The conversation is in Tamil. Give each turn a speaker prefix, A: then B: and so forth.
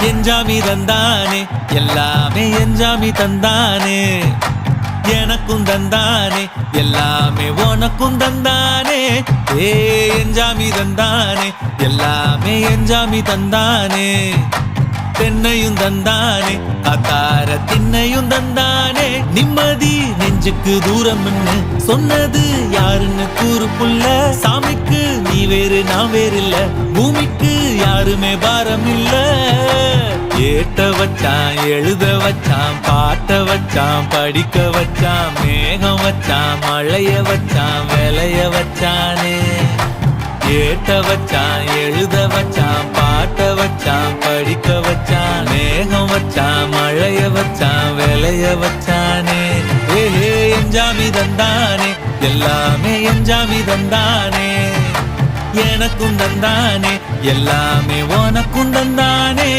A: எஞ்சாமி தந்தானே எல்லாமே எஞ்சாமி தந்தானே எனக்கும் தந்தானே எல்லாமே உனக்கும் தந்தானே ஏ எஞ்சாமி தந்தானே எல்லாமே எஞ்சாமி தந்தானே தென்னையும் தந்தானே காத்தார திண்ணையும் தந்தானே நிம்மதி நெஞ்சுக்கு தூரம் சொன்னது யாருன்னு கூறு புள்ள சாமிக்கு நீ வேறு நான் வேறு இல்ல பூமிக்கு யாருமே பாரம் இல்ல ஏட்ட வச்சான் எழுத வச்சான் பாட்ட வச்சான் படிக்க வச்சான் மேகம் வச்சான் மழைய வச்சான் விளைய வச்சானே ஏட்ட வச்சான் எழுத வச்சான் பாட்ட வச்சான் படிக்க வச்சான் மேகம் வச்சான் மழைய வச்சான் விளைய வச்சானே ஏ எஞ்சாமி தந்தானே எல்லாமே எஞ்சாமி தந்தானே எனக்கும் தந்தானே எல்லாமே உனக்கும் தந்தானே